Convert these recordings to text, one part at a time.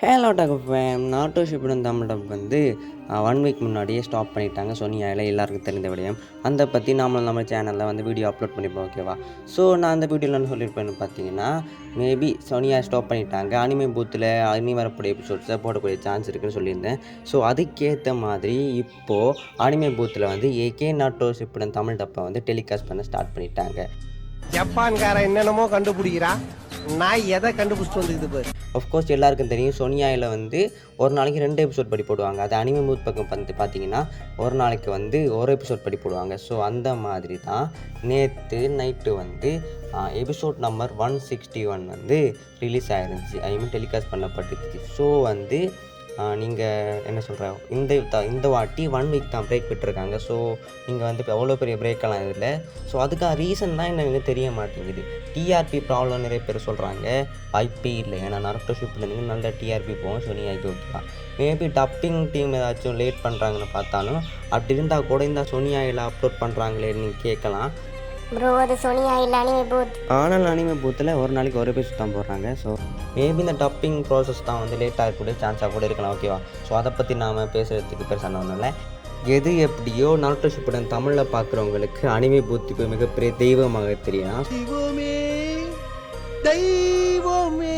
Halo டாக் ஃபேம் நாட்டோ ஷிப்புடன் தமிழ் டப் வந்து 1 வீக் முன்னாடியே ஸ்டாப் பண்ணிட்டாங்க. சோனியாவில் எல்லாருக்கும் தெரிந்த விடயம். அதை பற்றி நம்ம சேனலில் வந்து வீடியோ அப்லோட் பண்ணிப்போம், ஓகேவா? ஸோ நான் அந்த வீடியோவில் என்ன சொல்லியிருப்பேன்னு பார்த்தீங்கன்னா, மேபி சோனியா ஸ்டாப் பண்ணிட்டாங்க, அனிமே பூத்தில் இனி வரக்கூடிய எபிசோட்ஸை போடக்கூடிய சான்ஸ் இருக்குன்னு சொல்லியிருந்தேன். ஸோ அதுக்கேற்ற மாதிரி இப்போது அனிமே பூத்தில் வந்து ஏகே நாட்டோ ஷிப்புடன் தமிழ் டப்பை வந்து டெலிகாஸ்ட் பண்ண ஸ்டார்ட் பண்ணிட்டாங்க. ஜப்பான்காரன் என்னென்னமோ கண்டுபிடிக்கிறா, நான் எதை கண்டுபிடிச்சிட்டு வந்துக்குது பாரு. ஆஃப்கோர்ஸ் எல்லாருக்கும் தெரியும், சோனியாவில் வந்து ஒரு நாளைக்கு 2 எபிசோட் படி போடுவாங்க. அது அனிமே மூத் பக்கம் வந்து பார்த்தீங்கன்னா ஒரு நாளைக்கு வந்து ஒரு எபிசோட் படி போடுவாங்க. ஸோ அந்த மாதிரி தான் நேற்று நைட்டு வந்து எபிசோட் நம்பர் 161 வந்து ரிலீஸ் ஆயிருந்துச்சு. டெலிகாஸ்ட் பண்ணப்பட்டுச்சு. ஸோ வந்து நீங்கள் என்ன சொல்கிற இந்த வாட்டி 1 வீக் தான் பிரேக் விட்டுருக்காங்க. ஸோ நீங்கள் வந்து இப்போ எவ்வளோ பெரிய பிரேக்கெல்லாம் இதில். ஸோ அதுக்காக ரீசன் தான் எனக்கு தெரிய மாட்டேங்குது. டிஆர்பி ப்ராப்ளம் நிறைய பேர் சொல்கிறாங்க. வாய்ப்பே இல்லை, ஏன்னா நருட்டோ ஷிப்புடன் நல்ல டிஆர்பி போகும். ஸோ நீங்கள் ஓகேவா, மேபி டப்பிங் டீம் ஏதாச்சும் லேட் பண்ணுறாங்கன்னு பார்த்தாலும் அப்படி இருந்தால் கூட இந்த சோனியாவில் அப்லோட் பண்ணுறாங்களேன்னு நீங்கள் கேட்கலாம். ப்ரோ அது சோனியா இல்லை அனிமே பூத். ஆனால் அனிமே பூத்தில் ஒரு நாளைக்கு ஒரு எபிசோட் தான் போடுறாங்க. ஸோ மேபி இந்த டப்பிங் ப்ராசஸ் தான் வந்து லேட் ஆகக்கூடிய சான்ஸாக கூட இருக்கலாம், ஓகேவா? ஸோ அதை பற்றி நாம் பேசுகிறதுக்கு பெருசான ஒன்றும் இல்லை. எது எப்படியோ நாட்டோ ஷிப்புடன் தமிழில் பார்க்குறவங்களுக்கு அனிமே பூத் இப்போ மிகப்பெரிய தெய்வமாக தெரியும். தெய்வமே தெய்வமே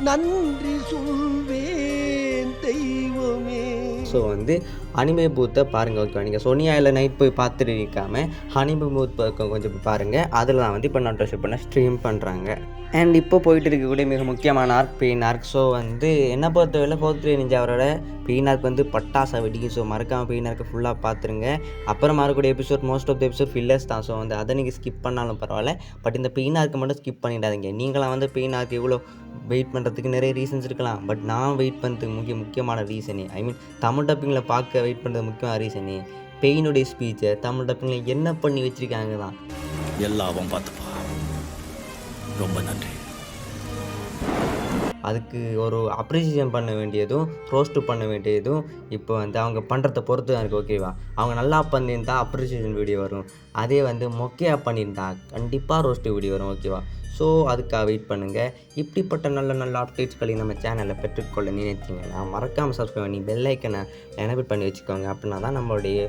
நன்றி சொல்வேன் தெய்வமே. ஸோ வந்து அனிமே பூத்தை பாருங்கள், ஓகேவா? நீங்கள் சோனியாவில் நைட் போய் பார்த்துட்டு இருக்காமல் அனிமே பூத் பக்கம் கொஞ்சம் போய் பாருங்கள். அதில் தான் வந்து இப்போ நாட்டோ ஷிப்புடன் ஸ்ட்ரீம் பண்ணுறாங்க. அண்ட் இப்போ போயிட்டு இருக்கக்கூடிய மிக முக்கியமான ஆர்க் பெயின் ஆர்க். ஸோ வந்து என்ன பொறுத்தவரை 4th நிஞ்சா அவரோட பெயின் ஆர்க் வந்து பட்டாசா வெடிக்கும். ஸோ மறக்காமல் பெயின் ஆர்க்கு ஃபுல்லாக பார்த்துருங்க. அப்புறம் வரக்கூடிய episode most of the episode fillers தான். ஸோ வந்து அதை நீங்கள் ஸ்கிப் பண்ணாலும் பரவாயில்ல, பட் இந்த பெயின் ஆர்க்கு மட்டும் ஸ்கிப் பண்ணிடாதீங்க. நீங்களாம் வந்து பெயின் ஆர்க்கு எவ்வளோ வெயிட் பண்ணுறதுக்கு நிறைய ரீசன்ஸ் இருக்கலாம், பட் நான் வெயிட் பண்ணுறதுக்கு முக்கியமான ரீசனே தமிழ் டப்பிங்கில் பார்க்க வெயிட் பண்ணுறது முக்கியமான ரீசனே பெயினுடைய ஸ்பீச்சை தமிழ் டப்பிங்கில் என்ன பண்ணி வச்சுருக்காங்க தான். எல்லாவும் பார்த்துப்பா, ரொம்ப நன்றி. அதுக்கு ஒரு அப்ரிசியேஷன் பண்ண வேண்டியதும் ரோஸ்ட்டு பண்ண வேண்டியதும் இப்போ வந்து அவங்க பண்ணுறத பொறுத்து தான் இருக்குது, ஓகேவா? அவங்க நல்லா பண்ணியிருந்தா அப்ரிசியேஷன் வீடியோ வரும். அதே வந்து மொக்கையாக பண்ணியிருந்தா கண்டிப்பாக ரோஸ்ட்டு வீடியோ வரும், ஓகேவா? ஸோ அதுக்காக வெயிட் பண்ணுங்கள். இப்படிப்பட்ட நல்ல அப்டேட்ஸ்களை நம்ம சேனலில் பெற்றுக்கொள்ள நினைச்சிங்கன்னா மறக்காமல் சப்ஸ்கிரைப் பண்ணி பெல் ஐக்கனை எனபிள் பண்ணி வச்சுக்கோங்க. அப்படின்னா தான் நம்மளுடைய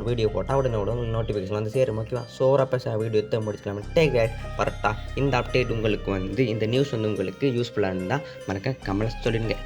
வீடியோ போட்டால் உடனே உங்களுக்கு நோட்டிஃபிகேஷன் வந்து சேரும், ஓகேவா? ஸோ பேச வீடியோ எடுத்து முடிச்சுக்கலாம். Take gate parotta. இந்த அப்டேட் உங்களுக்கு வந்து இந்த நியூஸ் வந்து உங்களுக்கு யூஸ்ஃபுல்லாக இருந்தால் மறக்க கமெண்ட்ஸ் சொல்லுங்கள்.